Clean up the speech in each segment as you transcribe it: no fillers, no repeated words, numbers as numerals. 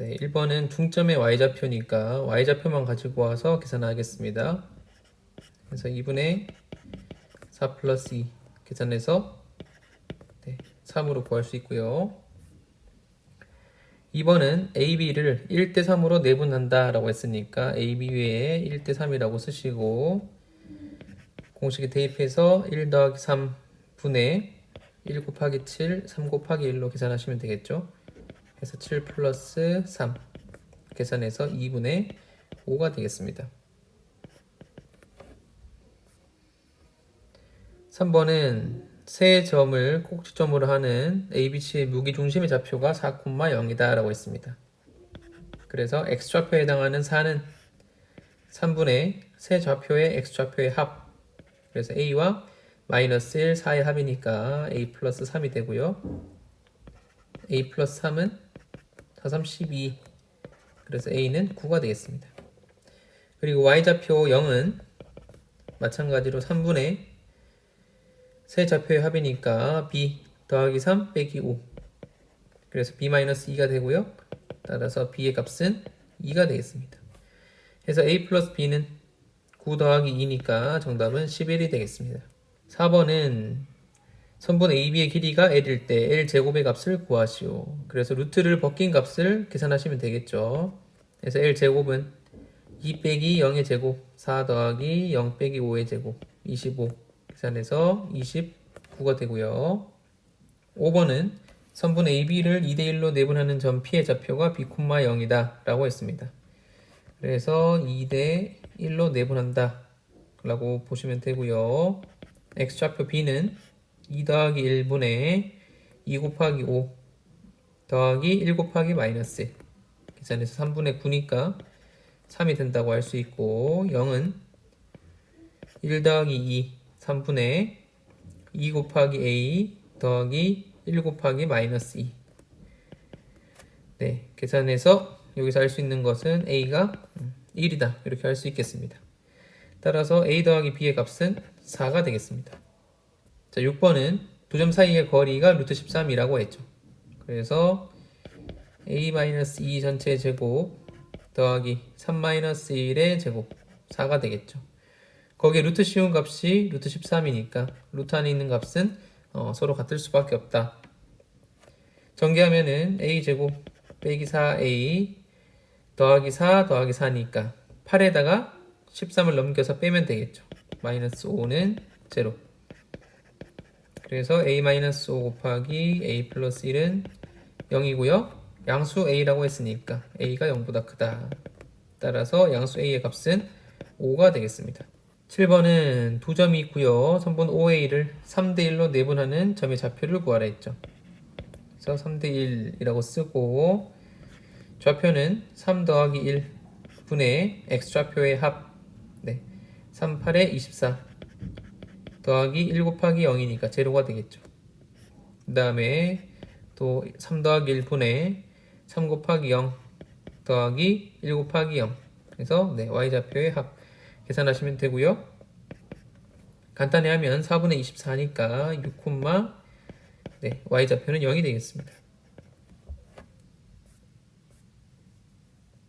네, 1번은 중점의 y좌표니까 y좌표만 가지고 와서 계산하겠습니다. 그래서 2분의 4 플러스 2 계산해서 3으로 구할 수 있고요. 2번은 AB를 1대3으로 내분한다 라고 했으니까 AB 위에 1대3이라고 쓰시고 공식에 대입해서 1 더하기 3분의 1 곱하기 7, 3 곱하기 1로 계산하시면 되겠죠. 그래서 7 플러스 3 계산해서 2분의 5가 되겠습니다. 3번은 세 점을 꼭지점으로 하는 ABC의 무기중심의 좌표가 4,0이다 라고 했습니다. 그래서 X좌표에 해당하는 4는 3분의 세 좌표의 X좌표의 합, 그래서 A와 마이너스 1, 4의 합이니까 A 플러스 3이 되고요. A 플러스 3은 4, 3, 12, 그래서 A는 9가 되겠습니다. 그리고 Y좌표 0은 마찬가지로 3분의 세 좌표의 합이니까 B 더하기 3 빼기 5, 그래서 B 마이너스 2가 되고요. 따라서 B의 값은 2가 되겠습니다. 그래서 A 플러스 B는 9 더하기 2니까 정답은 11이 되겠습니다. 4번은 선분 AB의 길이가 L일 때 L제곱의 값을 구하시오. 그래서 루트를 벗긴 값을 계산하시면 되겠죠. 그래서 L제곱은 2 빼기 0의 제곱, 4 더하기 0 빼기 5의 제곱, 25 계산해서 29가 되고요. 5번은 선분 AB를 2대1로 내분하는 점 P의 좌표가 B, 0이다 라고 했습니다. 그래서 2대1로 내분한다 라고 보시면 되고요. X좌표 B는 2 더하기 1분의 2 곱하기 5 더하기 1 곱하기 마이너스 1 계산해서 3분의 9니까 3이 된다고 할 수 있고, 0은 1 더하기 2 3분의 2 곱하기 A 더하기 1 곱하기 마이너스 2. 네, 계산해서 여기서 할 수 있는 것은 A가 1이다 이렇게 할 수 있겠습니다. 따라서 A 더하기 B의 값은 4가 되겠습니다. 자, 6번은 두 점 사이의 거리가 루트 13이라고 했죠. 그래서 A-2 전체의 제곱 더하기 3-1의 제곱 4가 되겠죠. 거기에 루트 씌운 값이 루트 13이니까 루트 안에 있는 값은 서로 같을 수밖에 없다. 전개하면은 A제곱 빼기 4A 더하기 4 더하기 4니까 8에다가 13을 넘겨서 빼면 되겠죠. 마이너스 5는 0. 그래서 A-5 곱하기 A 플러스 1은 0이고요. 양수 A라고 했으니까 A가 0보다 크다. 따라서 양수 A의 값은 5가 되겠습니다. 7번은 두 점이 있고요. 선분 OA를 3대1로 내분하는 점의 좌표를 구하라 했죠. 그래서 3대1이라고 쓰고 좌표는 3 더하기 1 분의 X좌표의 합 3, 8에 24 더하기 1 곱하기 0이니까 제로가 되겠죠. 그 다음에 또 3 더하기 1 분의 3 곱하기 0 더하기 1 곱하기 0 그래서 Y좌표의 합 계산하시면 되고요. 간단히 하면 4분의 24니까 6, Y좌표는 0이 되겠습니다.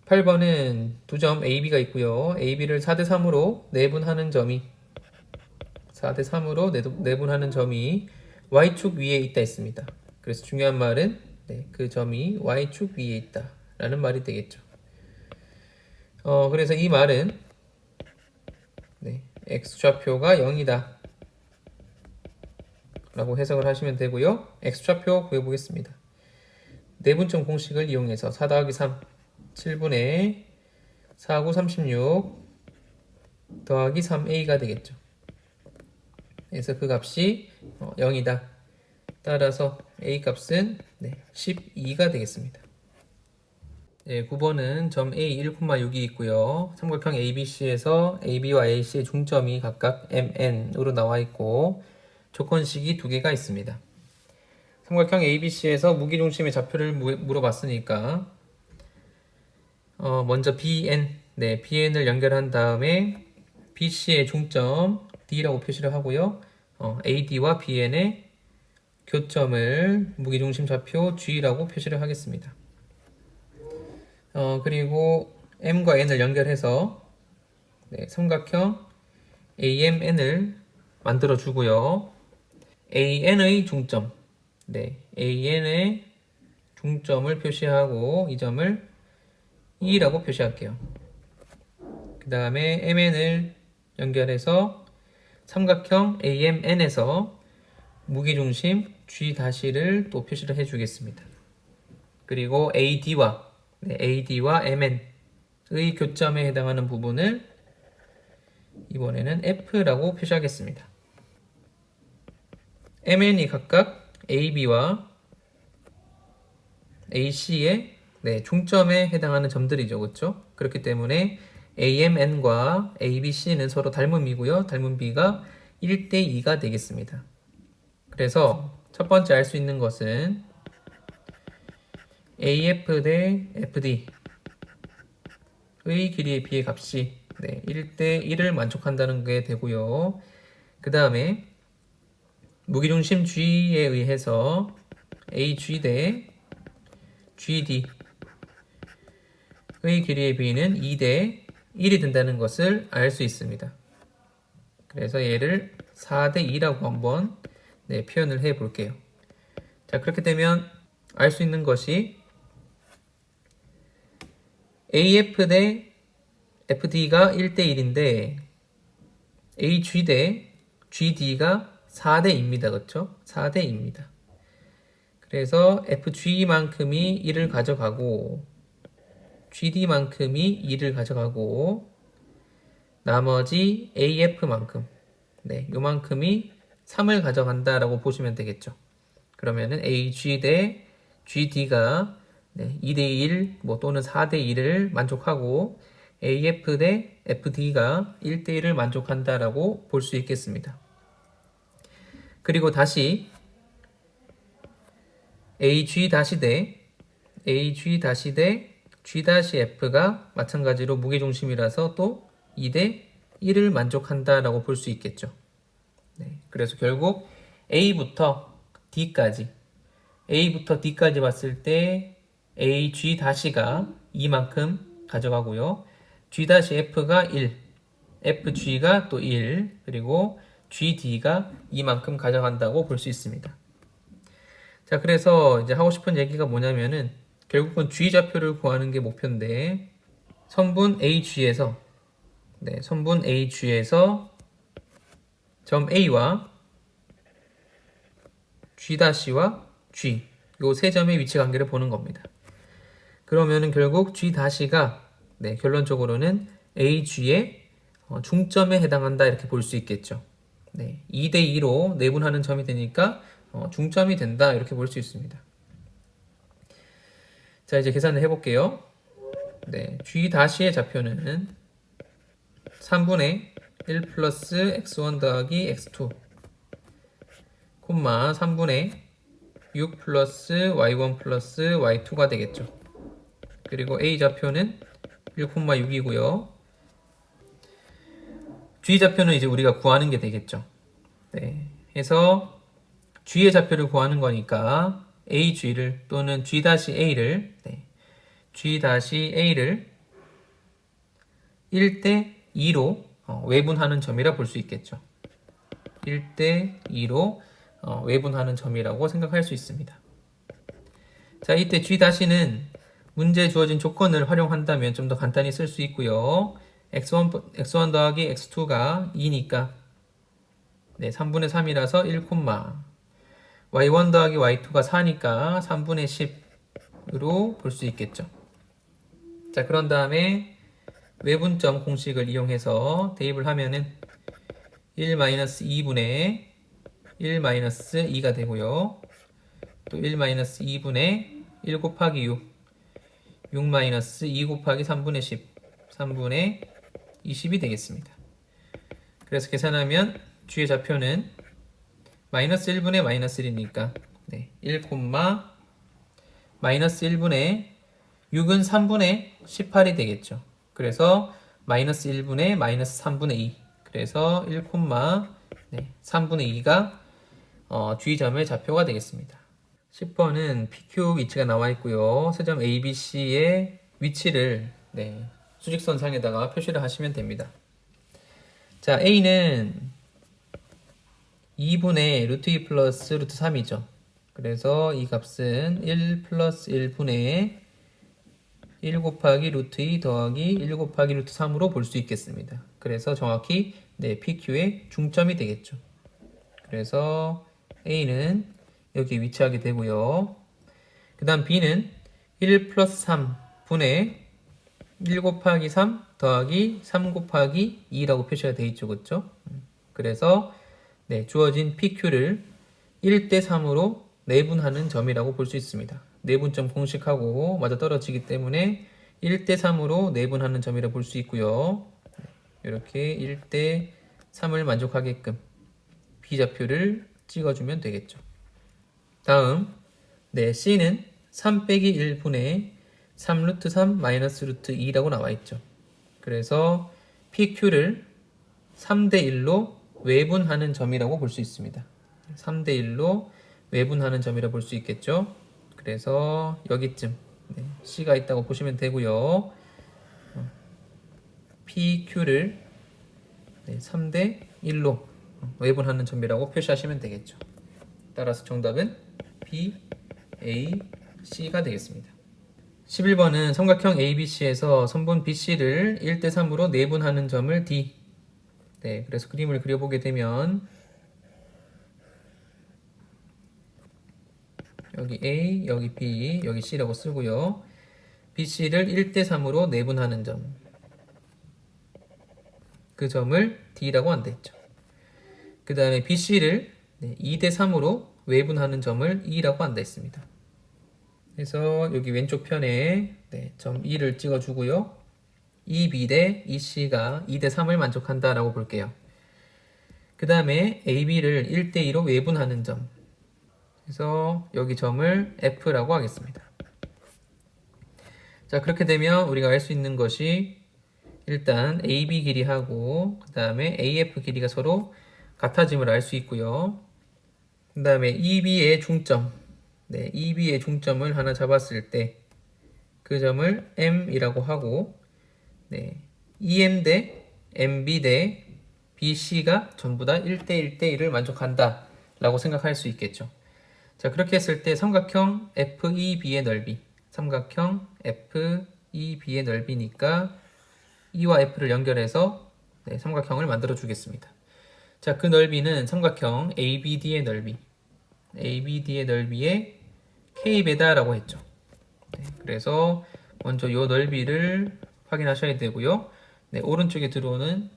8번은 두 점 AB가 있고요. AB를 4대3으로 내분하는 점이 Y축 위에 있다 했습니다. 그래서 중요한 말은 그 점이 Y축 위에 있다 라는 말이 되겠죠. 그래서 이 말은 X좌표가 0이다 라고 해석을 하시면 되고요. X좌표 구해보겠습니다. 내분점 공식을 이용해서 4 더하기 3 7분의 4, 9, 36 더하기 3A가 되겠죠. 그래서 그 값이 0이다. 따라서 A 값은 12가 되겠습니다. 9번은 점 A 1,6이 있고요. 삼각형 ABC에서 AB와 AC의 중점이 각각 MN으로 나와 있고 조건식이 두 개가 있습니다. 삼각형 ABC에서 무기중심의 좌표를 물어봤으니까 먼저 BN을 연결한 다음에 BC의 중점 D라고 표시를 하고요. AD와 BN의 교점을 무기중심 좌표 G라고 표시를 하겠습니다. 그리고 m과 n을 연결해서 네, 삼각형 AMN을 만들어 주고요. AN의 중점, 네, AN의 중점을 표시하고 이 점을 E라고 표시할게요. 그 다음에 MN을 연결해서 삼각형 AMN에서 무게중심 G'를 또 표시를 해주겠습니다. 그리고 AD와 MN의 교점에 해당하는 부분을 이번에는 F라고 표시하겠습니다. MN이 각각 AB와 AC의 중점에 해당하는 점들이죠. 그렇죠? 그렇기 때문에 AMN과 ABC는 서로 닮음이고요. 닮은 B가 1대2가 되겠습니다. 그래서 첫 번째 알 수 있는 것은 AF 대 FD의 길이의 B의 값이 1대1을 만족한다는 게 되고요. 그 다음에 무게중심 G에 의해서 AG 대 GD의 길이의 B는 2대 1이 된다는 것을 알 수 있습니다. 그래서 얘를 4대 2라고 한번 표현을 해 볼게요. 자, 그렇게 되면 알 수 있는 것이 AF 대 FD가 1대 1인데 AG 대 GD가 4대 2입니다. 그렇죠? 4대 2입니다. 그래서 FG만큼이 1을 가져가고 GD만큼이 2를 가져가고 나머지 AF만큼 요만큼이 3을 가져간다라고 보시면 되겠죠. 그러면은 AG 대 GD가 2대 1 또는 4대 1을 만족하고 AF 대 FD가 1대 1을 만족한다라고 볼 수 있겠습니다. 그리고 다시 AG 대 G-F가 마찬가지로 무게중심이라서 또 2대 1을 만족한다라고 볼 수 있겠죠. 그래서 결국 A부터 D까지 봤을 때 AG-가 2만큼 가져가고요. G-F가 1, FG가 또 1, 그리고 GD가 2만큼 가져간다고 볼 수 있습니다. 자, 그래서 이제 하고 싶은 얘기가 뭐냐면은 결국은 G좌표를 구하는 게 목표인데 선분 AG에서 점 A와 G'와 G 요 세 점의 위치 관계를 보는 겁니다. 그러면은 결국 G'가 결론적으로는 AG의 중점에 해당한다 이렇게 볼 수 있겠죠. 2대 2로 내분하는 점이 되니까 중점이 된다 이렇게 볼 수 있습니다. 자, 이제 계산을 해볼게요. G의 좌표는 3분의 1 플러스 x1 더하기 x2 콤마 3분의 6 플러스 y1 플러스 y2가 되겠죠. 그리고 A 좌표는 1,6이고요. G 좌표는 이제 우리가 구하는 게 되겠죠. 해서 G의 좌표를 구하는 거니까 AG를 또는 G-A를 G-A를 1대 2로 외분하는 점이라 볼 수 있겠죠. 1대 2로 외분하는 점이라고 생각할 수 있습니다. 자, 이때 G-는 문제에 주어진 조건을 활용한다면 좀 더 간단히 쓸 수 있고요. x1 더하기 x2가 2니까 3분의 3이라서 1, y1 더하기 y2가 4니까 3분의 10으로 볼 수 있겠죠. 자, 그런 다음에 외분점 공식을 이용해서 대입을 하면은 1-2분의 1-2가 되고요. 또 1-2분의 1 곱하기 6 곱하기 3분의 10, 3분의 20이 되겠습니다. 그래서 계산하면 G의 좌표는 마이너스 1분의 마이너스 1이니까 1, 마이너스 1분의 6은 3분의 18이 되겠죠. 그래서 마이너스 1분의 마이너스 3분의 2 그래서 1, 3분의 2가 G점의 좌표가 되겠습니다. 10번은 PQ 위치가 나와 있고요. 세점 ABC의 위치를 수직선상에다가 표시를 하시면 됩니다. 자, A는 2분의 루트 2 플러스 루트 3이죠. 그래서 이 값은 1 플러스 1분의 1 곱하기 루트 2 더하기 1 곱하기 루트 3으로 볼 수 있겠습니다. 그래서 정확히 PQ의 중점이 되겠죠. 그래서 A는 여기 위치하게 되고요. 그 다음 B는 1 플러스 3분의 1 곱하기 3 더하기 3 곱하기 2라고 표시가 되어 있죠. 그렇죠? 그래서 주어진 PQ를 1대 3으로 내분하는 점이라고 볼 수 있습니다. 내분점 공식하고 맞아떨어지기 때문에 1대 3으로 내분하는 점이라고 볼 수 있고요. 이렇게 1대 3을 만족하게끔 B좌표를 찍어주면 되겠죠. 다음 C는 3 빼기 1분의 3 루트 3 마이너스 루트 2라고 나와 있죠. 그래서 PQ를 3대 1로 외분하는 점이라고 볼 수 있습니다. 3대 1로 외분하는 점이라고 볼 수 있겠죠. 그래서 여기쯤 C가 있다고 보시면 되고요. PQ를 3대 1로 외분하는 점이라고 표시하시면 되겠죠. 따라서 정답은 B, A, C가 되겠습니다. 11번은 삼각형 ABC에서 선분 BC를 1대 3으로 내분하는 점을 D. 그래서 그림을 그려보게 되면 여기 A, 여기 B, 여기 C라고 쓰고요. BC를 1대 3으로 내분하는 점. 그 점을 D라고 한다 했죠. 그 다음에 BC를 2대 3으로 외분하는 점을 E라고 한다 했습니다. 그래서 여기 왼쪽 편에 점 E를 찍어주고요. EB 대 EC가 2대 3을 만족한다 라고 볼게요. 그 다음에 AB를 1대 2로 외분하는 점. 그래서 여기 점을 F라고 하겠습니다. 자, 그렇게 되면 우리가 알 수 있는 것이 일단 AB 길이하고 그 다음에 AF 길이가 서로 같아짐을 알 수 있고요. 그 다음에 EB의 중점, EB의 중점을 하나 잡았을 때 그 점을 M이라고 하고 EM 대 MB 대 BC가 전부 다 1대 1대 1을 만족한다 라고 생각할 수 있겠죠. 자, 그렇게 했을 때 삼각형 FEB의 넓이, 삼각형 FEB의 넓이니까 E와 F를 연결해서 삼각형을 만들어 주겠습니다. 자, 그 넓이는 삼각형 ABD의 넓이, ABD의 넓이에 K배다라고 했죠. 그래서 먼저 이 넓이를 확인하셔야 되고요. 오른쪽에 들어오는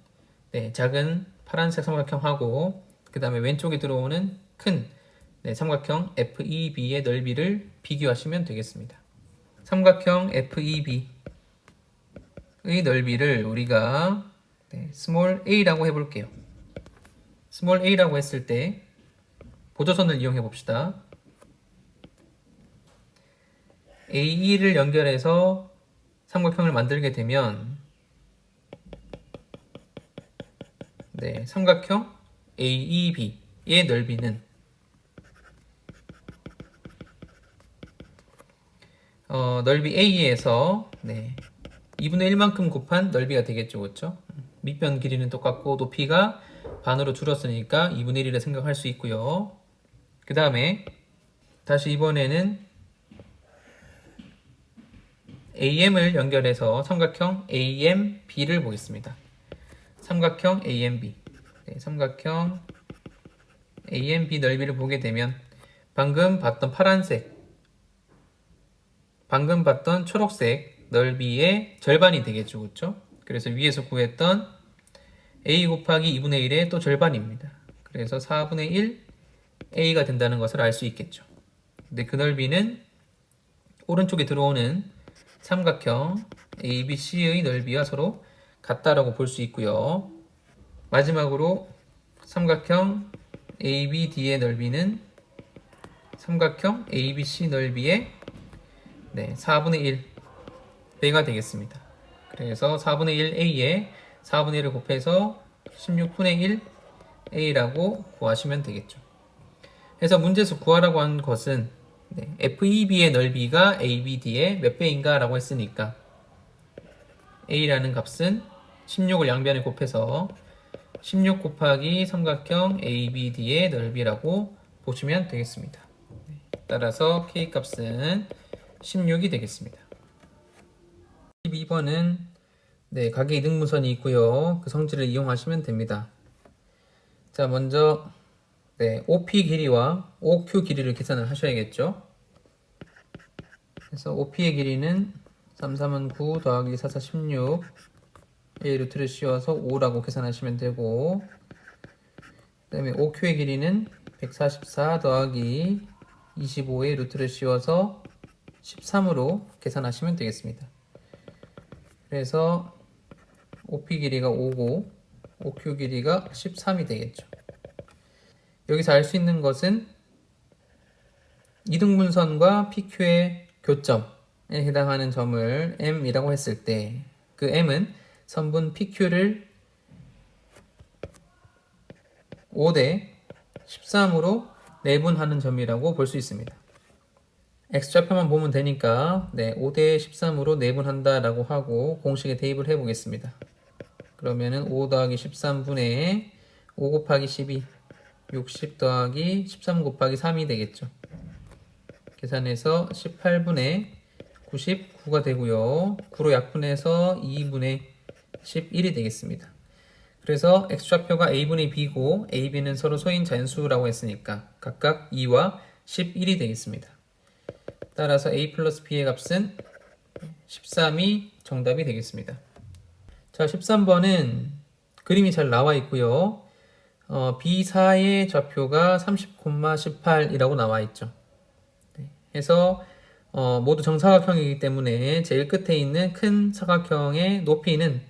작은 파란색 삼각형하고 그 다음에 왼쪽에 들어오는 큰 삼각형 FEB의 넓이를 비교하시면 되겠습니다. 삼각형 FEB의 넓이를 우리가 스몰 a라고 해볼게요. 스몰 a라고 했을 때 보조선을 이용해 봅시다. AE를 연결해서 삼각형을 만들게 되면 삼각형 AEB의 넓이는 넓이 A에서 2분의 1만큼 곱한 넓이가 되겠죠. 그렇죠? 밑변 길이는 똑같고 높이가 반으로 줄었으니까 2분의 1이라 생각할 수 있고요. 그 다음에 다시 이번에는 AM을 연결해서 삼각형 AMB를 보겠습니다. 삼각형 AMB, 삼각형 AMB 넓이를 보게 되면 방금 봤던 파란색, 방금 봤던 초록색 넓이의 절반이 되겠죠. 그렇죠? 그래서 위에서 구했던 A 곱하기 2분의 1의 또 절반입니다. 그래서 4분의 1 A가 된다는 것을 알 수 있겠죠. 근데 그 넓이는 오른쪽에 들어오는 삼각형 ABC의 넓이와 서로 같다라고 볼 수 있고요. 마지막으로 삼각형 ABD의 넓이는 삼각형 ABC 넓이의 4분의 1배가 되겠습니다. 그래서 4분의 1A에 4분의 1을 곱해서 16분의 1A라고 구하시면 되겠죠. 그래서 문제에서 구하라고 한 것은 FEB의 넓이가 ABD의 몇 배인가 라고 했으니까 a라는 값은 16을 양변에 곱해서 16 곱하기 삼각형 ABD의 넓이라고 보시면 되겠습니다. 따라서 k 값은 16이 되겠습니다. 12번은 가계 이등분선이 있고요. 그 성질을 이용하시면 됩니다. 자, 먼저 OP 길이와 OQ 길이를 계산을 하셔야겠죠. 그래서 OP의 길이는 3, 3은 9 더하기 4, 4, 16 A 루트를 씌워서 5라고 계산하시면 되고, 그 다음에 OQ의 길이는 144 더하기 25의 루트를 씌워서 13으로 계산하시면 되겠습니다. 그래서 OP 길이가 5고 OQ 길이가 13이 되겠죠. 여기서 알 수 있는 것은 이등분선과 PQ의 교점에 해당하는 점을 M이라고 했을 때 그 M은 선분 PQ를 5대 13으로 내분하는 점이라고 볼 수 있습니다. X좌표만 보면 되니까 5대 13으로 내분한다 라고 하고 공식에 대입을 해 보겠습니다. 그러면은 5 더하기 13분의 5 곱하기 12 60 더하기 13 곱하기 3이 되겠죠. 계산해서 18분의 99가 되고요. 9로 약분해서 2분의 11이 되겠습니다. 그래서 X좌표가 A분의 B고 AB는 서로 소인 잔수라고 했으니까 각각 2와 11이 되겠습니다. 따라서 A 플러스 B의 값은 13이 정답이 되겠습니다. 자, 13번은 그림이 잘 나와 있고요. B4의 좌표가 30,18이라고 나와 있죠. 해서 모두 정사각형이기 때문에 제일 끝에 있는 큰 사각형의 높이는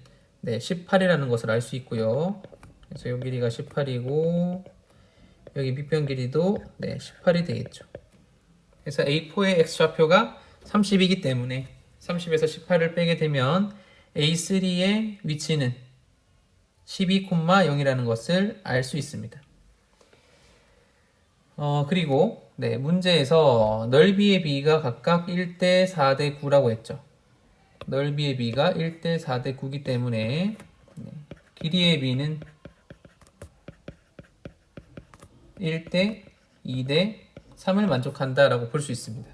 18이라는 것을 알 수 있고요. 그래서 이 길이가 18이고 여기 밑변 길이도 18이 되겠죠. 그래서 A4의 X좌표가 30이기 때문에 30에서 18을 빼게 되면 A3의 위치는 12,0이라는 것을 알 수 있습니다. 그리고 문제에서 넓이의 B가 각각 1대 4대 9라고 했죠. 넓이의 B가 1대 4대 9이기 때문에 길이의 B는 1대 2대 3을 만족한다 라고 볼 수 있습니다.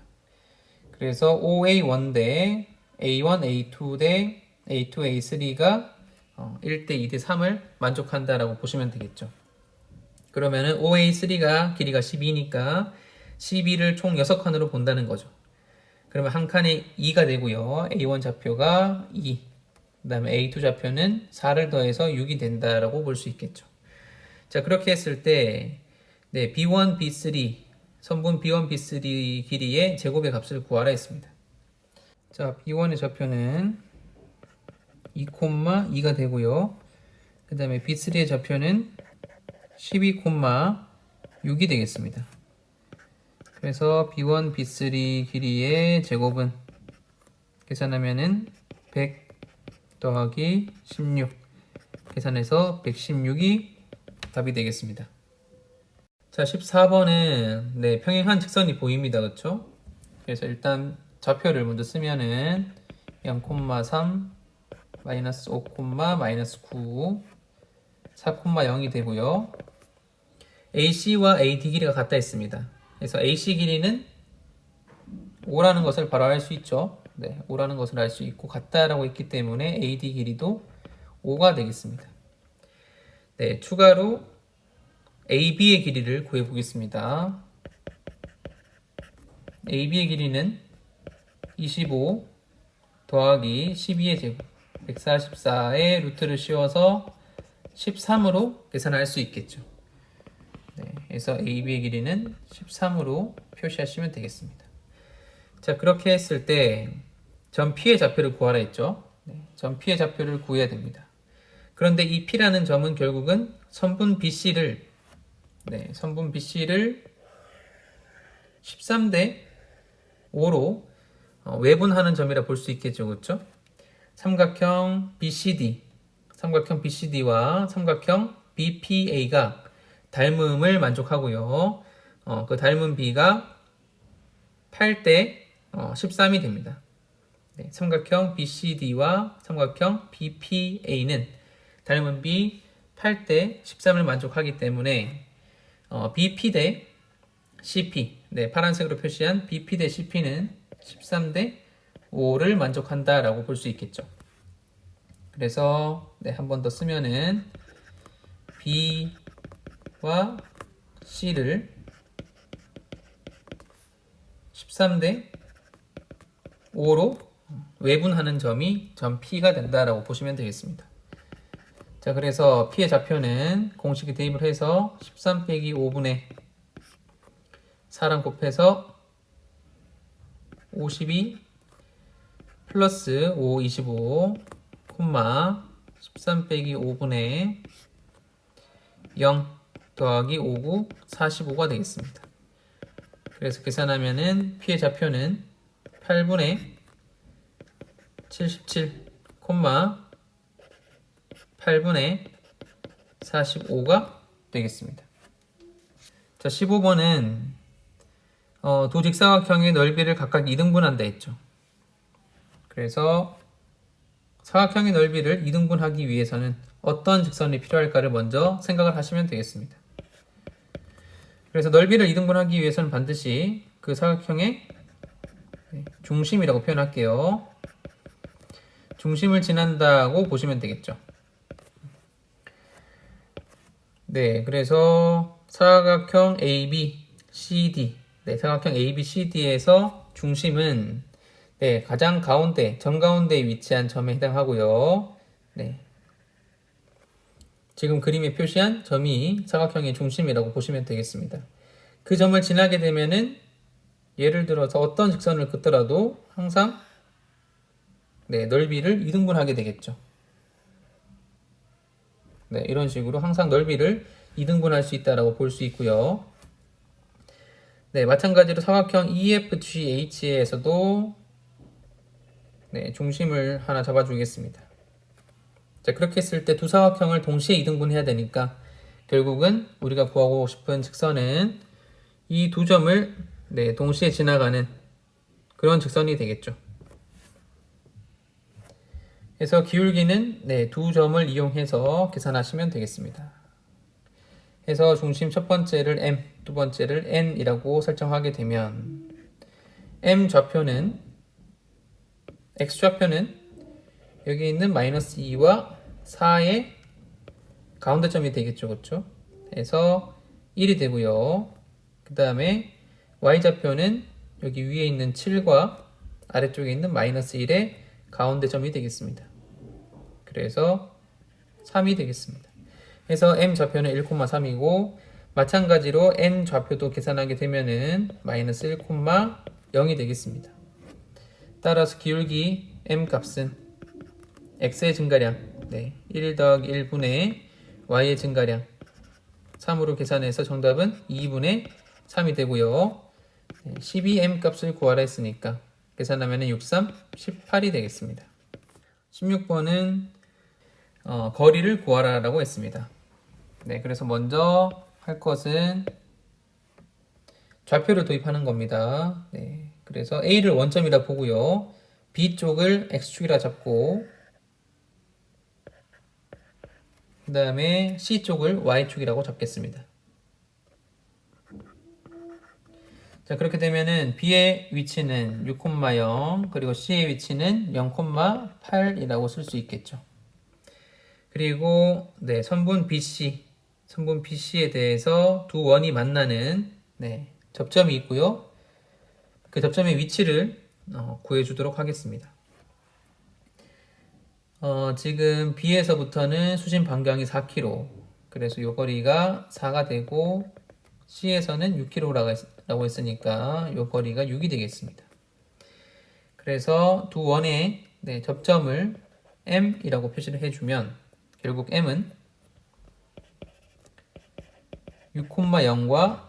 그래서 OA1 대 A1, A2 대 A2, A3가 1대 2대 3을 만족한다 라고 보시면 되겠죠. 그러면은 OA3가 길이가 12니까 12를 총 6칸으로 본다는 거죠. 그러면 한 칸에 2가 되고요. A1 좌표가 2, 그 다음에 A2 좌표는 4를 더해서 6이 된다라고 볼 수 있겠죠. 자, 그렇게 했을 때 B1, B3, 선분 B1, B3 길이의 제곱의 값을 구하라 했습니다. 자, B1의 좌표는 2,2가 되고요. 그 다음에 B3의 좌표는 12,6이 되겠습니다. 그래서 B1, B3 길이의 제곱은 계산하면은 100 더하기 16 계산해서 116이 답이 되겠습니다. 자, 14번은 평행한 직선이 보입니다. 그렇죠? 그래서 일단 좌표를 먼저 쓰면은 0,3 마이너스 5, 마이너스 9 4,0이 되고요. AC와 AD 길이가 같다 했습니다. 그래서 AC 길이는 5라는 것을 바로 알 수 있죠. 5라는 것을 알 수 있고 같다라고 했기 때문에 AD 길이도 5가 되겠습니다. 추가로 AB의 길이를 구해 보겠습니다. AB의 길이는 25 더하기 12의 제곱 144의 루트를 씌워서 13으로 계산할 수 있겠죠. 그래서 AB의 길이는 13으로 표시하시면 되겠습니다. 자, 그렇게 했을 때 점 P의 좌표를 구하라 했죠. 점 P의 좌표를 구해야 됩니다. 그런데 이 P라는 점은 결국은 선분 BC를 13대 5로 외분하는 점이라 볼 수 있겠죠. 그렇죠? 삼각형 BCD와 삼각형 BPA가 닮음을 만족하고요. 그 닮은 B가 8대 13이 됩니다. 네, 삼각형 BCD와 삼각형 BPA는 닮은 비 8대 13을 만족하기 때문에 BP 대 CP, 네, 파란색으로 표시한 BP 대 CP는 13 대 5를 만족한다라고 볼 수 있겠죠. 그래서 네, 한 번 더 쓰면은 B와 C를 13 대 5로 외분하는 점이 점 P가 된다라고 보시면 되겠습니다. 자, 그래서 P의 좌표는 공식에 대입을 해서 13 빼기 5분의 4랑 곱해서 52 플러스 5, 25, 콤마 13 빼기 5분의 0 더하기 5, 9, 45가 되겠습니다. 그래서 계산하면은 P의 좌표는 8분의 77, 8분의 45가 되겠습니다. 자, 15번은 두 직사각형의 넓이를 각각 2등분한다 했죠. 그래서 사각형의 넓이를 2등분하기 위해서는 어떤 직선이 필요할까를 먼저 생각을 하시면 되겠습니다. 그래서 넓이를 2등분하기 위해서는 반드시 그 사각형의 중심이라고 표현할게요. 중심을 지난다고 보시면 되겠죠. 네, 그래서 사각형 ABCD, 네, 사각형 ABCD에서 중심은 네, 가장 가운데, 정가운데에 위치한 점에 해당하고요. 네, 지금 그림에 표시한 점이 사각형의 중심이라고 보시면 되겠습니다. 그 점을 지나게 되면은 예를 들어서 어떤 직선을 긋더라도 항상 네, 넓이를 2등분하게 되겠죠. 네, 이런 식으로 항상 넓이를 2등분할 수 있다라고 볼 수 있고요. 네, 마찬가지로 사각형 EFGH에서도 네, 중심을 하나 잡아주겠습니다. 자, 그렇게 했을 때 두 사각형을 동시에 2등분해야 되니까 결국은 우리가 구하고 싶은 직선은 이 두 점을 네, 동시에 지나가는 그런 직선이 되겠죠. 그래서 기울기는 네, 두 점을 이용해서 계산하시면 되겠습니다. 해서 중심 첫 번째를 M, 두 번째를 N이라고 설정하게 되면 M 좌표는 X 좌표는 여기 있는 마이너스 2와 4의 가운데점이 되겠죠. 그렇죠? 그래서 1이 되고요. 그 다음에 Y좌표는 여기 위에 있는 7과 아래쪽에 있는 마이너스 1의 가운데점이 되겠습니다. 그래서 3이 되겠습니다. 그래서 M 좌표는 1,3이고 마찬가지로 N 좌표도 계산하게 되면은 마이너스 1,0이 되겠습니다. 따라서 기울기 M 값은 X의 증가량 네, 1 더하기 1분의 Y의 증가량 3으로 계산해서 정답은 2분의 3이 되고요. 12M 값을 구하라 했으니까 계산하면 63, 18이 되겠습니다. 16번은 거리를 구하라 라고 했습니다. 네, 그래서 먼저 할 것은 좌표를 도입하는 겁니다. 네, 그래서 A를 원점이라 보고요. B쪽을 X축이라 잡고 그 다음에 C쪽을 Y축이라고 잡겠습니다. 자, 그렇게 되면은 B의 위치는 6,0 그리고 C의 위치는 0,8이라고 쓸 수 있겠죠. 그리고 네, 선분 BC에 대해서 두 원이 만나는 네, 접점이 있고요. 그 접점의 위치를 구해주도록 하겠습니다. 지금 B에서부터는 수심 반경이 4km, 그래서 이 거리가 4가 되고 C에서는 6km라고 했으니까 이 거리가 6이 되겠습니다. 그래서 두 원의 네, 접점을 M이라고 표시를 해주면 결국 M은 6,0과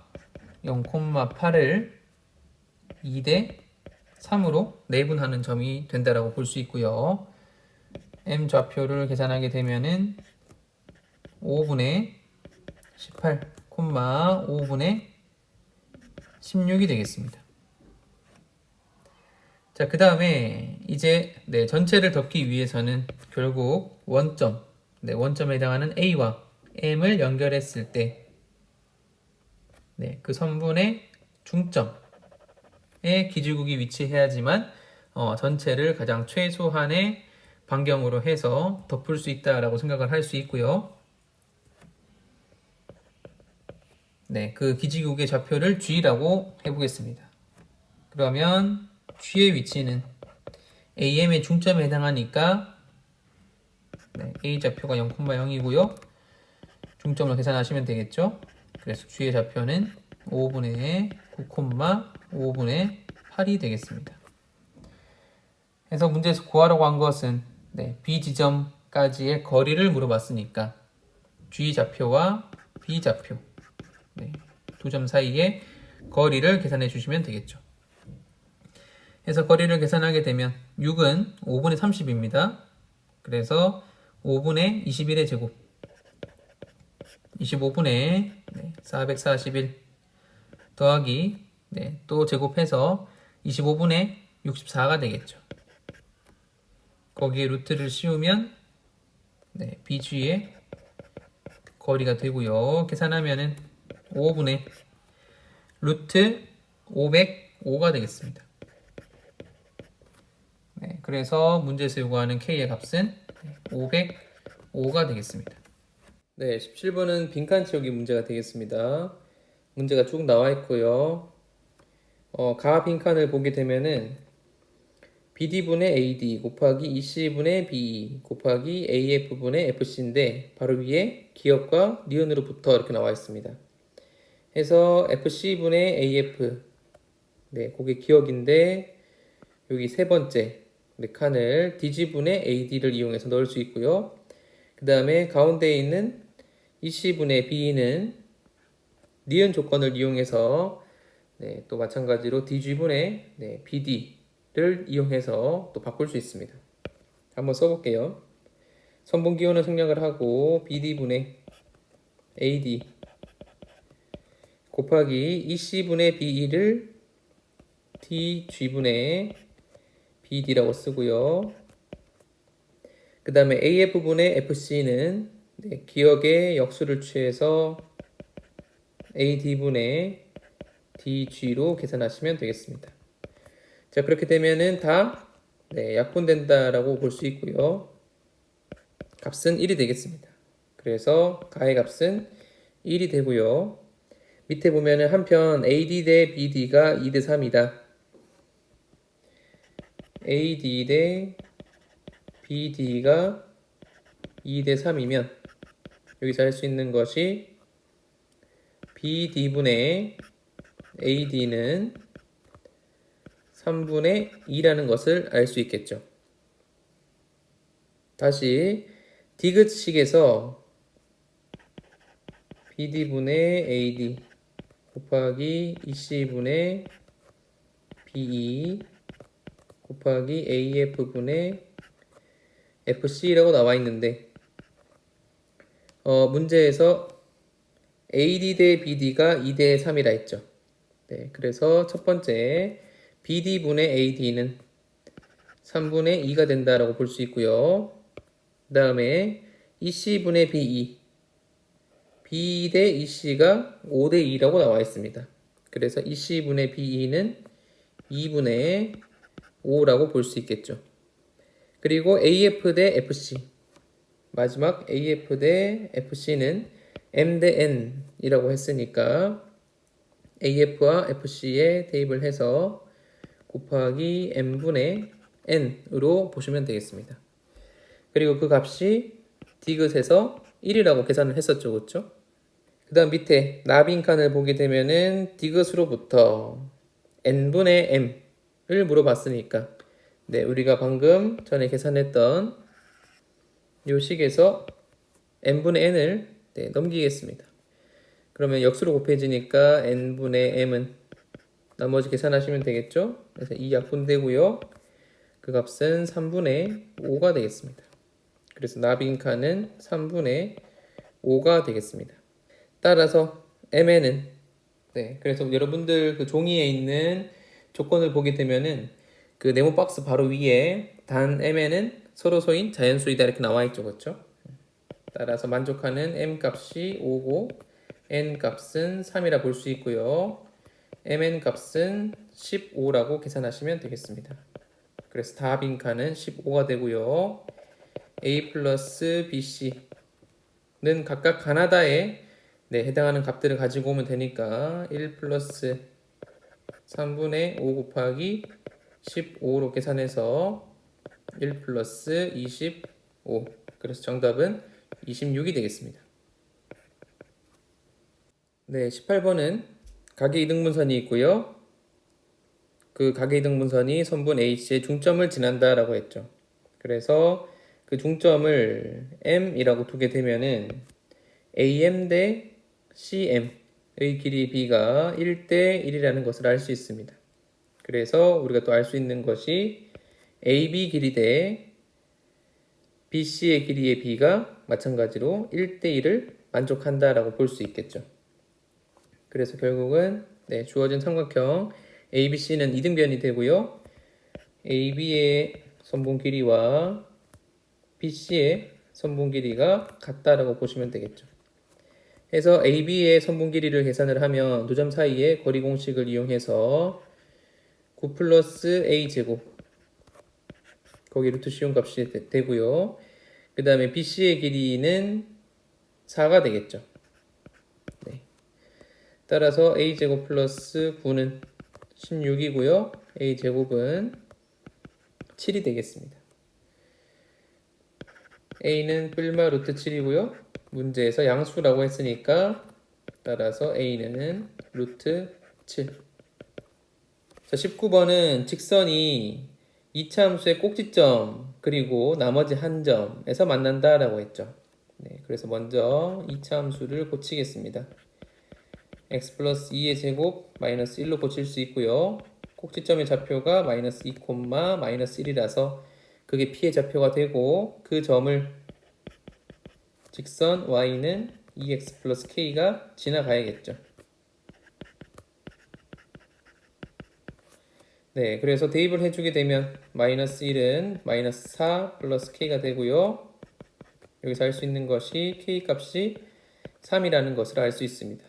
0,8을 2대 3으로 내분하는 점이 된다라고 볼 수 있고요. M 좌표를 계산하게 되면은 5분의 18, 5분의 16이 되겠습니다. 자, 그 다음에 이제 전체를 덮기 위해서는 결국 원점, 원점에 해당하는 A와 M을 연결했을 때 그 선분의 중점에 기지국이 위치해야지만 전체를 가장 최소한의 반경으로 해서 덮을 수 있다라고 생각을 할 수 있고요. 그 기지국의 좌표를 G라고 해보겠습니다. 그러면 G의 위치는 AM의 중점에 해당하니까 A 좌표가 0,0이고요. 중점을 계산하시면 되겠죠. 그래서 G의 좌표는 5분의 9,5분의 8이 되겠습니다. 그래서 문제에서 구하라고 한 것은 B 지점까지의 거리를 물어봤으니까 G 좌표와 B 좌표 두 점 사이의 거리를 계산해 주시면 되겠죠. 그래서 거리를 계산하게 되면 6은 5분의 30입니다. 그래서 5분의 21의 제곱 25분의 441 더하기 또 제곱해서 25분의 64가 되겠죠. 거기에 루트를 씌우면 BG의 거리가 되고요. 계산하면은 5분의 루트 505가 되겠습니다. 그래서 문제에서 요구하는 K의 값은 505가 되겠습니다. 17번은 빈칸 채우기 문제가 되겠습니다. 문제가 쭉 나와 있고요. 가 빈칸을 보게 되면은 BD분의 AD 곱하기 EC분의 BE 곱하기 AF분의 FC인데 바로 위에 기억과 니은으로부터 이렇게 나와 있습니다. 해서 FC분의 AF 그게 기억인데 여기 세 번째 칸을 DG분의 AD를 이용해서 넣을 수 있고요. 그 다음에 가운데에 있는 EC분의 BE는 니은 조건을 이용해서 또 마찬가지로 DG분의 BD를 이용해서 또 바꿀 수 있습니다. 한번 써볼게요. 선분기호는 생략을 하고 BD분의 AD 곱하기 EC분의 BE를 DG분의 BD라고 쓰고요. 그 다음에 AF분의 FC는 기억의 역수를 취해서 AD분의 DG로 계산하시면 되겠습니다. 자, 그렇게 되면은 다 약분된다라고 볼 수 있고요. 값은 1이 되겠습니다. 그래서 가의 값은 1이 되고요. 밑에 보면은 한편 AD 대 BD가 2 대 3이다. AD 대 BD가 2 대 3이면 여기서 할 수 있는 것이 BD분의 AD는 3분의 2라는 것을 알 수 있겠죠. 다시 디귿식에서 BD분의 AD 곱하기 EC분의 BE 곱하기 AF분의 FC라고 나와 있는데 문제에서 AD 대 BD가 2 대 3이라 했죠. 그래서 첫 번째 BD분의 AD는 3분의 2가 된다라고 볼 수 있고요. 그 다음에 EC분의 BE B 대 EC가 5 대 2라고 나와 있습니다. 그래서 EC분의 BE는 2분의 5라고 볼 수 있겠죠. 그리고 AF 대 FC 마지막 AF 대 FC는 M 대 N이라고 했으니까 AF와 FC에 대입을 해서 곱하기 M분의 N으로 보시면 되겠습니다. 그리고 그 값이 디귿에서 1이라고 계산을 했었죠. 그렇죠? 그 다음 밑에 나빈칸을 보게 되면은 디귿으로부터 N분의 M을 물어봤으니까 우리가 방금 전에 계산했던 요 식에서 N분의 N을 넘기겠습니다. 그러면 역수로 곱해지니까 N분의 M은 나머지 계산하시면 되겠죠? 그래서 2 약분되고요. 그 값은 3분의 5가 되겠습니다. 그래서 나빈칸은 3분의 5가 되겠습니다. 따라서 Mn은 그래서 여러분들 그 종이에 있는 조건을 보게 되면은 그 네모 박스 바로 위에 단 m에는 서로소인 자연수이다 이렇게 나와 있죠, 그렇죠? 따라서 만족하는 m 값이 5고 n 값은 3이라 볼 수 있고요. mn 값은 15라고 계산하시면 되겠습니다. 그래서 다 빈칸은 15가 되고요. a 플러스 bc는 각각 가나다에 해당하는 값들을 가지고 오면 되니까 1 플러스 3분의 5 곱하기 15로 계산해서 1 플러스 25. 그래서 정답은 26이 되겠습니다. 네, 18번은 가계이등분선이 있고요. 그 가계이등분선이 선분 H의 중점을 지난다라고 했죠. 그래서 그 중점을 M이라고 두게 되면은 AM 대 CM의 길이 B가 1대 1이라는 것을 알 수 있습니다. 그래서 우리가 또 알 수 있는 것이 AB 길이 대 BC의 길이의 B가 마찬가지로 1대 1을 만족한다라고 볼 수 있겠죠. 그래서 결국은 주어진 삼각형 ABC는 이등변이 되고요. AB의 선분 길이와 BC의 선분 길이가 같다라고 보시면 되겠죠. 해서 AB의 선분 길이를 계산을 하면 두 점 사이의 거리 공식을 이용해서 9 플러스 A제곱 거기 루트 씌운 값이 되고요. 그 다음에 BC의 길이는 4가 되겠죠. 네. 따라서 A제곱 플러스 9는 16이고요. A제곱은 7이 되겠습니다. A는 뿔마 루트 7이고요. 문제에서 양수라고 했으니까 따라서 A는 루트 7. 자, 19번은 직선이 2차 함수의 꼭지점 그리고 나머지 한 점에서 만난다라고 했죠. 그래서 먼저 2차 함수를 고치겠습니다. x 플러스 2의 제곱 마이너스 1로 고칠 수 있고요. 꼭지점의 좌표가 마이너스 2, 마이너스 1이라서 그게 p의 좌표가 되고 그 점을 직선 y는 2x 플러스 k가 지나가야겠죠. 네, 그래서 대입을 해주게 되면 마이너스 1은 마이너스 4 플러스 k가 되고요. 여기서 알 수 있는 것이 k 값이 3이라는 것을 알 수 있습니다.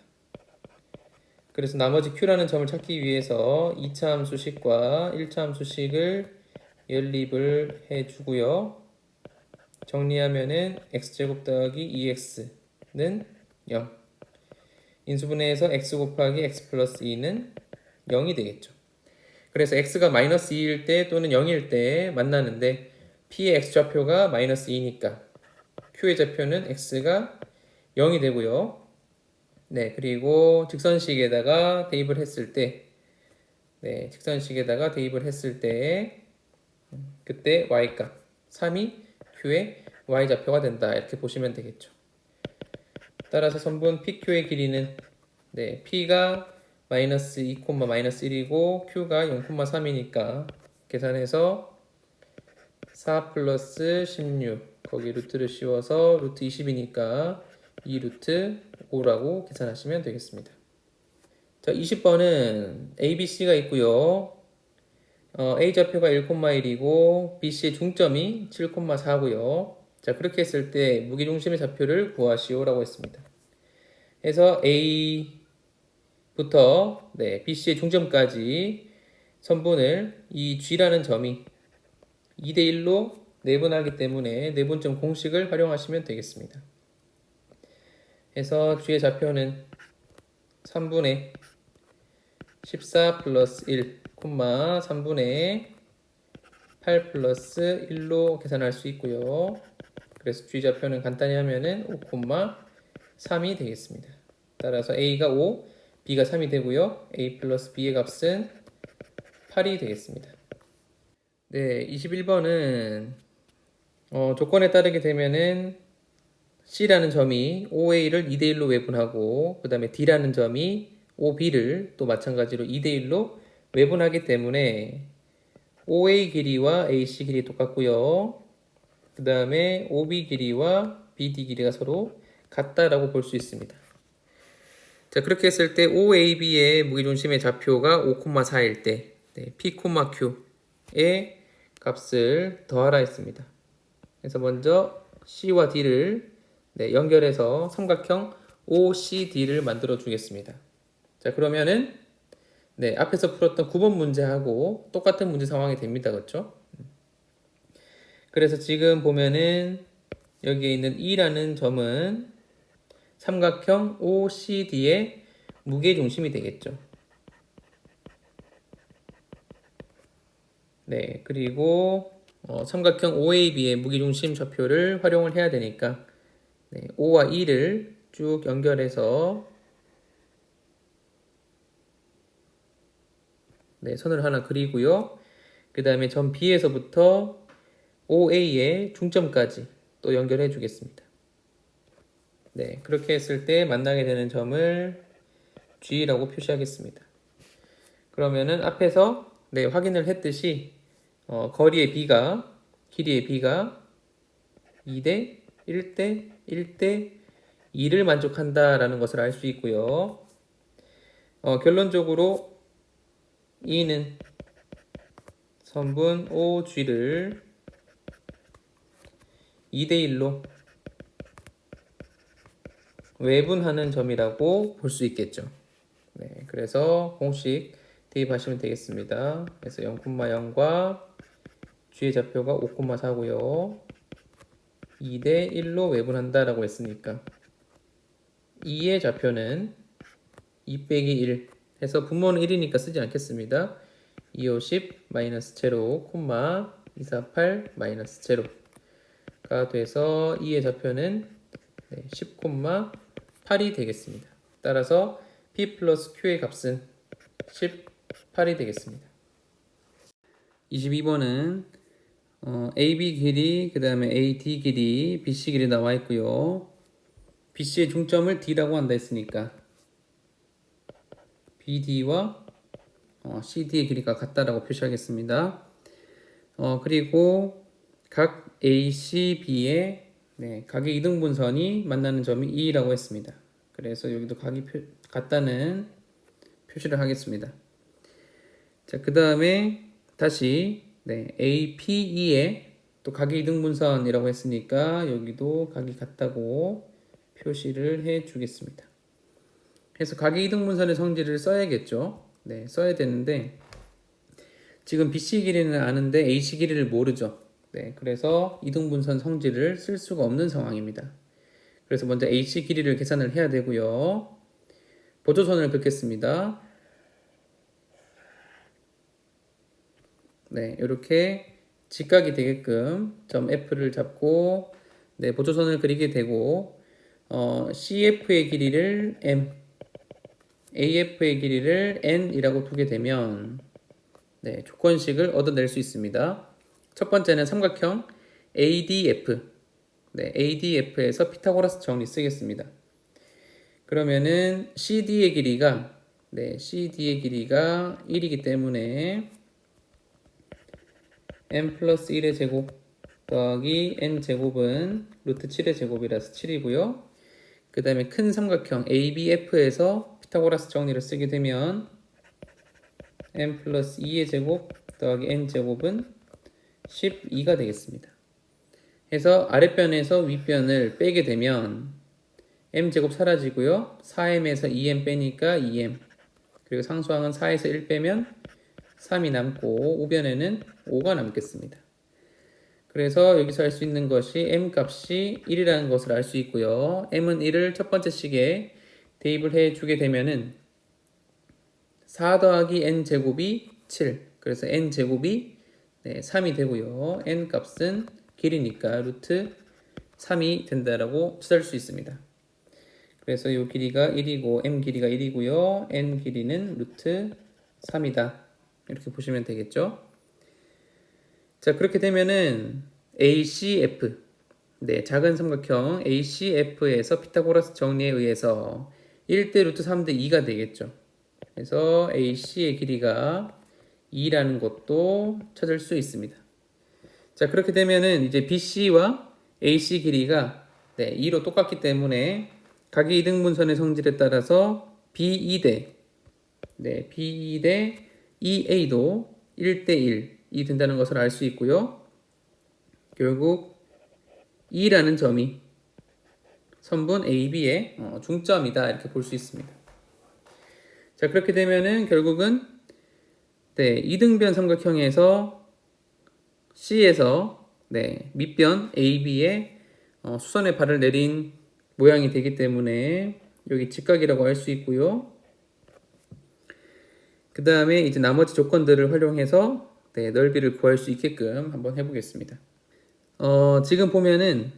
그래서 나머지 q라는 점을 찾기 위해서 2차 함수식과 1차 함수식을 연립을 해주고요. 정리하면은 x제곱 더하기 2x는 0. 인수분해해서 x 곱하기 x 플러스 2는 0이 되겠죠. 그래서 x가 마이너스 2일 때 또는 0일 때 만나는데 p의 x좌표가 마이너스 2니까 q의 좌표는 x가 0이 되고요. 그리고 직선식에다가 대입을 했을 때 직선식에다가 대입을 했을 때 그때 y값 3이 q의 y좌표가 된다 이렇게 보시면 되겠죠. 따라서 선분 PQ의 길이는 P가 마이너스 2, 마이너스 1이고 Q가 0,3이니까 계산해서 4 플러스 16 거기 루트를 씌워서 루트 20이니까 2 루트 5라고 계산하시면 되겠습니다. 자, 20번은 ABC가 있고요. A좌표가 1,1이고 BC의 중점이 7,4고요. 자, 그렇게 했을 때 무게중심의 좌표를 구하시오라고 했습니다. 해서 A부터 BC의 중점까지 선분을 이 G라는 점이 2대1로 내분하기 때문에 내분점 공식을 활용하시면 되겠습니다. 해서 G의 좌표는 3분의 14 플러스 1, 3분의 8 플러스 1로 계산할 수 있고요. 그래서 G 좌표는 간단히 하면은 5, 3이 되겠습니다. 따라서 A가 5, B가 3이 되고요. A 플러스 B의 값은 8이 되겠습니다. 네, 21번은 조건에 따르게 되면은 C라는 점이 OA를 2대1로 외분하고 그 다음에 D라는 점이 OB를 또 마찬가지로 2대1로 외분하기 때문에 OA 길이와 AC 길이 똑같고요. 그 다음에 OB 길이와 BD 길이가 서로 같다라고 볼 수 있습니다. 자, 그렇게 했을 때 OAB의 무게중심의 좌표가 5,4일 때 P, Q 값을 더하라 했습니다. 그래서 먼저 C와 D를 연결해서 삼각형 OCD를 만들어 주겠습니다. 자, 그러면은 앞에서 풀었던 9번 문제하고 똑같은 문제 상황이 됩니다. 그렇죠? 그래서 지금 보면은 여기에 있는 E라는 점은 삼각형 OCD의 무게중심이 되겠죠. 그리고 삼각형 OAB의 무게중심 좌표를 활용을 해야 되니까 O와 E를 쭉 연결해서 선을 하나 그리고요. 그 다음에 점 B에서부터 OA의 중점까지 또 연결해 주겠습니다. 그렇게 했을 때 만나게 되는 점을 G라고 표시하겠습니다. 그러면은 앞에서 확인을 했듯이 거리의 B가 길이의 B가 2대 1대 1대 2를 만족한다라는 것을 알 수 있고요. 결론적으로 E는 선분 OG를 2대 1로 외분하는 점이라고 볼 수 있겠죠. 그래서 공식 대입하시면 되겠습니다. 그래서 0,0과 G의 좌표가 5,4고요. 2대 1로 외분한다라고 했으니까 2의 좌표는 2 빼기 1 해서 분모는 1이니까 쓰지 않겠습니다. 2, 5, 10 마이너스 제로, 2, 4, 8 마이너스 제로가 돼서 2의 좌표는 10,8이 되겠습니다. 따라서 P 플러스 Q의 값은 18이 되겠습니다. 22번은 AB 길이, 그 다음에 AD 길이, BC 길이 나와 있고요. BC의 중점을 D라고 한다 했으니까 BD와 CD의 길이가 같다라고 표시하겠습니다. 그리고 각 ACB의 각의 이등분선이 만나는 점이 E라고 했습니다. 그래서 여기도 각이 같다는 표시를 하겠습니다. 자, 그 다음에 다시 APE의 또 각의 이등분선이라고 했으니까 여기도 각이 같다고 표시를 해 주겠습니다. 그래서 각의 이등분선의 성질을 써야겠죠. 써야 되는데 지금 BC 길이는 아는데 AC 길이를 모르죠. 그래서 이등분선 성질을 쓸 수가 없는 상황입니다. 그래서 먼저 AC 길이를 계산을 해야 되고요. 보조선을 긋겠습니다. 이렇게 직각이 되게끔 점 F를 잡고 보조선을 그리게 되고 CF의 길이를 M, AF의 길이를 N이라고 두게 되면 조건식을 얻어낼 수 있습니다. 첫 번째는 삼각형 ADF, ADF에서 피타고라스 정리 쓰겠습니다. 그러면은 CD의 길이가 CD의 길이가 1이기 때문에 n 플러스 1의 제곱 더하기 n 제곱은 루트 7의 제곱이라서 7이고요. 그 다음에 큰 삼각형 ABF에서 피타고라스 정리를 쓰게 되면 n 플러스 2의 제곱 더하기 n 제곱은 12가 되겠습니다. 해서 아랫변에서 윗변을 빼게 되면 m제곱 사라지고요. 4m에서 2m 빼니까 2m, 그리고 상수항은 4에서 1 빼면 3이 남고 우변에는 5가 남겠습니다. 그래서 여기서 알 수 있는 것이 m 값이 1이라는 것을 알 수 있고요. m은 1을 첫 번째 식에 대입을 해주게 되면은 4 더하기 n 제곱이 7, 그래서 n 제곱이 3이 되고요. n 값은 길이니까 루트 3이 된다라고 찾을 수 있습니다. 그래서 이 길이가 1이고 m 길이가 1이고요. n 길이는 루트 3이다. 이렇게 보시면 되겠죠. 자, 그렇게 되면은 ACF, 작은 삼각형 ACF에서 피타고라스 정리에 의해서 1대 루트 3대 2가 되겠죠. 그래서 AC의 길이가 2라는 것도 찾을 수 있습니다. 자, 그렇게 되면은 이제 BC와 AC 길이가 2로 똑같기 때문에 각의 이등분선의 성질에 따라서 BE 대 BE 대 EA도 1대 1, 된다는 것을 알 수 있고요. 결국 E라는 점이 선분 AB의 중점이다 이렇게 볼 수 있습니다. 자, 그렇게 되면은 결국은 이등변 삼각형에서 C에서 밑변 AB의 수선의 발을 내린 모양이 되기 때문에 여기 직각이라고 할 수 있고요. 그 다음에 이제 나머지 조건들을 활용해서 넓이를 구할 수 있게끔 한번 해보겠습니다. 지금 보면은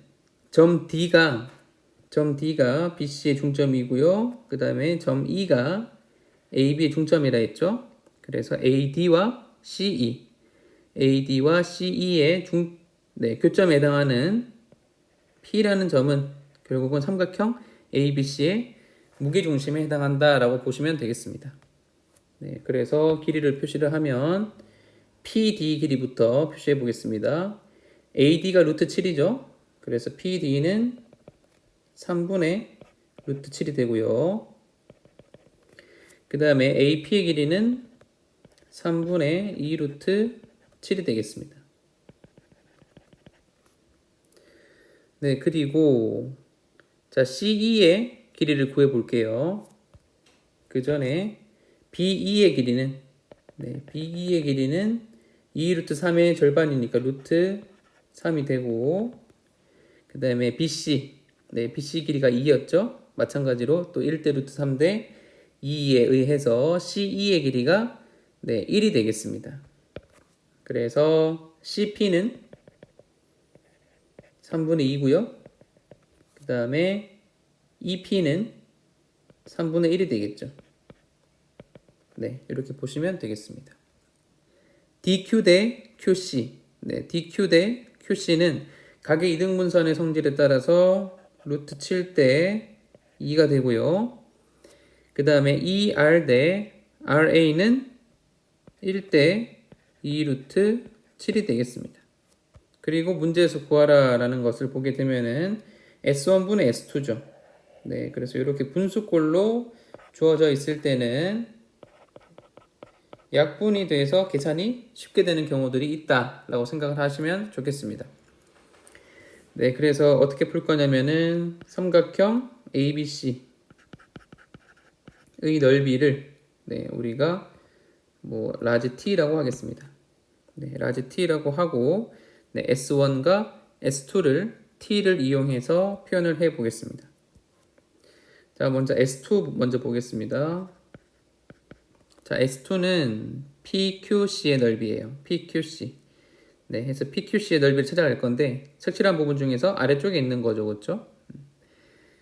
점 D가 BC의 중점이고요. 그 다음에 점 E가 AB의 중점이라 했죠. 그래서 AD와 CE의 교점에 해당하는 P라는 점은 결국은 삼각형 ABC의 무게중심에 해당한다라고 보시면 되겠습니다. 그래서 길이를 표시를 하면 PD 길이부터 표시해 보겠습니다. AD가 루트 7이죠. 그래서 PD는 3분의 루트 7이 되고요. 그 다음에 AP의 길이는 3분의 2 루트 7이 되겠습니다. 그리고 자, CE의 길이를 구해 볼게요. 그 전에 BE의 길이는 2 루트 3의 절반이니까 루트 3이 되고, 그 다음에 BC 길이가 2였죠. 마찬가지로 또 1대 루트 3대 2에 의해서 CE의 길이가 1이 되겠습니다. 그래서 CP는 3분의 2고요. 그 다음에 EP는 3분의 1이 되겠죠. 이렇게 보시면 되겠습니다. DQ 대 QC. DQ 대 QC는 각의 이등분선의 성질에 따라서 루트 7 대 2가 되고요. 그 다음에 ER 대 RA는 1 대 2 루트 7이 되겠습니다. 그리고 문제에서 구하라 라는 것을 보게 되면은 S1분의 S2죠. 그래서 이렇게 분수꼴로 주어져 있을 때는 약분이 돼서 계산이 쉽게 되는 경우들이 있다라고 생각을 하시면 좋겠습니다. 그래서 어떻게 풀 거냐면은 삼각형 ABC의 넓이를 우리가 라지 T라고 하겠습니다. 라지 T라고 하고 S1과 S2를 T를 이용해서 표현을 해 보겠습니다. 자, 먼저 S2 먼저 보겠습니다. 자, S2는 PQC의 넓이에요. PQC. 해서 PQC의 넓이를 찾아갈 건데 색칠한 부분 중에서 아래쪽에 있는 거죠. 그렇죠?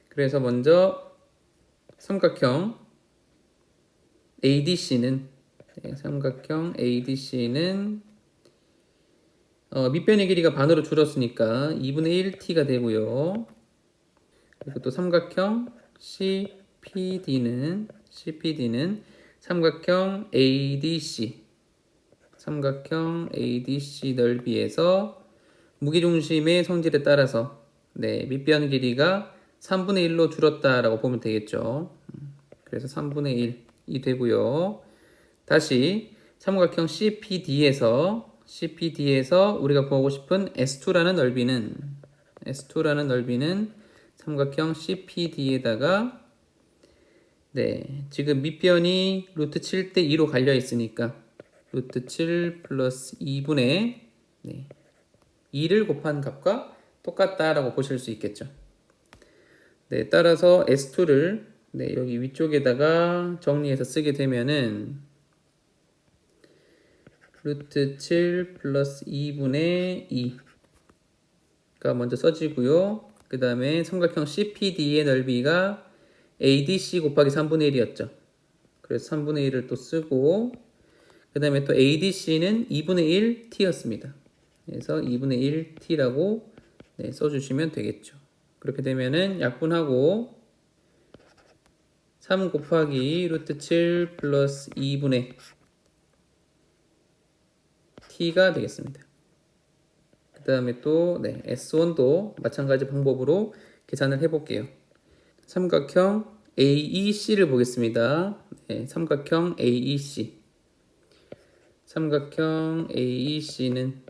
그래서 먼저 삼각형 ADC는 밑변의 길이가 반으로 줄었으니까 2분의 1t가 되고요. 그리고 또 삼각형 CPD는 삼각형 ADC 넓이에서 무게중심의 성질에 따라서 밑변 길이가 3분의 1로 줄었다라고 보면 되겠죠. 그래서 3분의 1이 되고요. 다시 삼각형 CPD에서 우리가 구하고 싶은 S2라는 넓이는 삼각형 CPD에다가 지금 밑변이 루트 7대 2로 갈려 있으니까 루트 7 플러스 2분의 2를 곱한 값과 똑같다라고 보실 수 있겠죠. 따라서 S2를 여기 위쪽에다가 정리해서 쓰게 되면은 루트 7 플러스 2분의 2가 먼저 써지고요. 그 다음에 삼각형 CPD의 넓이가 ADC 곱하기 3분의 1이었죠. 그래서 3분의 1을 또 쓰고, 그 다음에 또 ADC는 2분의 1t였습니다. 그래서 2분의 1t라고 써주시면 되겠죠. 그렇게 되면은 약분하고 3 곱하기 루트 7 플러스 2분의 t가 되겠습니다. 그 다음에 또 S1도 마찬가지 방법으로 계산을 해볼게요. 삼각형 AEC를 보겠습니다. 삼각형 AEC. 삼각형 AEC는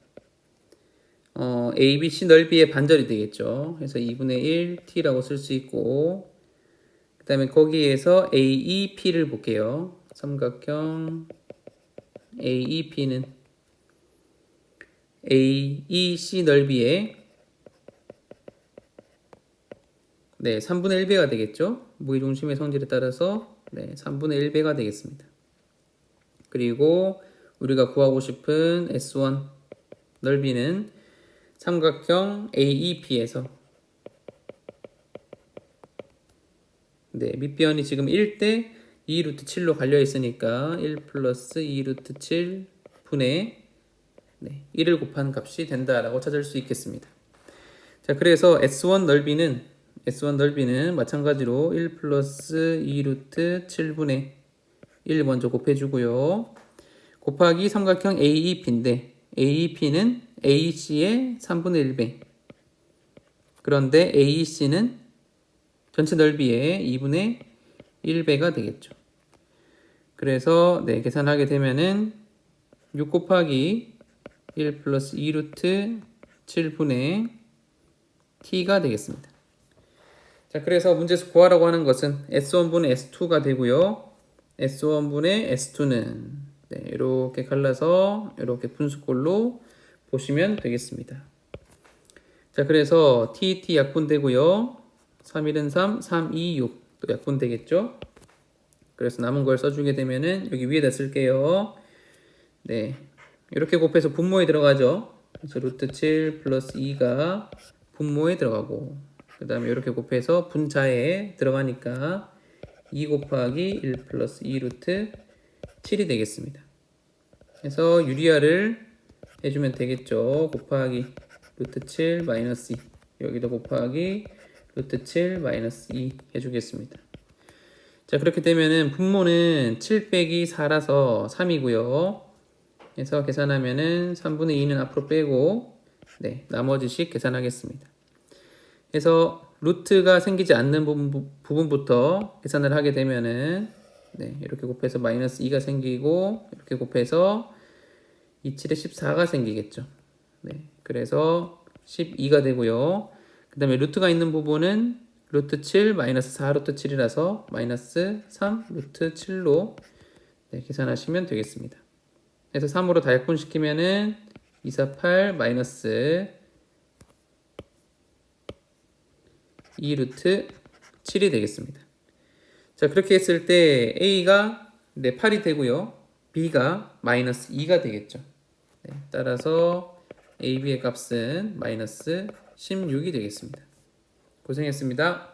ABC 넓이의 반절이 되겠죠. 그래서 2분의 1 T라고 쓸 수 있고, 그 다음에 거기에서 AEP를 볼게요. 삼각형 AEP는 AEC 넓이의 3분의 1배가 되겠죠. 무게중심의 성질에 따라서 3분의 1배가 되겠습니다. 그리고 우리가 구하고 싶은 S1 넓이는 삼각형 AEP에서 밑변이 지금 1대 2 루트 7로 갈려 있으니까 1 플러스 2 루트 7 분의 1을 곱한 값이 된다라고 찾을 수 있겠습니다. 자, 그래서 S1 넓이는 마찬가지로 1 플러스 2 루트 7분의 1 먼저 곱해주고요. 곱하기 삼각형 AEP인데 AEP는 AC의 3분의 1배. 그런데 AEC는 전체 넓이의 2분의 1배가 되겠죠. 그래서 계산하게 되면은 6 곱하기 1 플러스 2 루트 7분의 t가 되겠습니다. 자, 그래서 문제에서 구하라고 하는 것은 S1분의 S2가 되고요. S1분의 S2는 이렇게 갈라서 이렇게 분수꼴로 보시면 되겠습니다. 자, 그래서 TT 약분되고요. 3, 1은 3, 3, 2, 6 또 약분되겠죠. 그래서 남은 걸 써주게 되면은 여기 위에다 쓸게요. 이렇게 곱해서 분모에 들어가죠. 그래서 루트 7 플러스 2가 분모에 들어가고, 그 다음에 이렇게 곱해서 분자에 들어가니까 2 곱하기 1 플러스 2 루트 7이 되겠습니다. 그래서 유리화를 해주면 되겠죠. 곱하기 루트 7 마이너스 2, 여기도 곱하기 루트 7 마이너스 2 해주겠습니다. 자, 그렇게 되면은 분모는 7 빼기 4라서 3이고요. 그래서 계산하면은 3분의 2는 앞으로 빼고 나머지씩 계산하겠습니다. 그래서 루트가 생기지 않는 부분부터 계산을 하게 되면은 이렇게 곱해서 마이너스 2가 생기고, 이렇게 곱해서 2, 7에 14가 생기겠죠. 그래서 12가 되고요. 그 다음에 루트가 있는 부분은 루트 7 마이너스 4 루트 7이라서 마이너스 3 루트 7로 계산하시면 되겠습니다. 그래서 3으로 다 약분시키면은 2, 4, 8 마이너스 2 루트 7이 되겠습니다. 자, 그렇게 했을 때 A가 8이 되고요. B가 마이너스 2가 되겠죠. 따라서 AB의 값은 마이너스 16이 되겠습니다. 고생했습니다.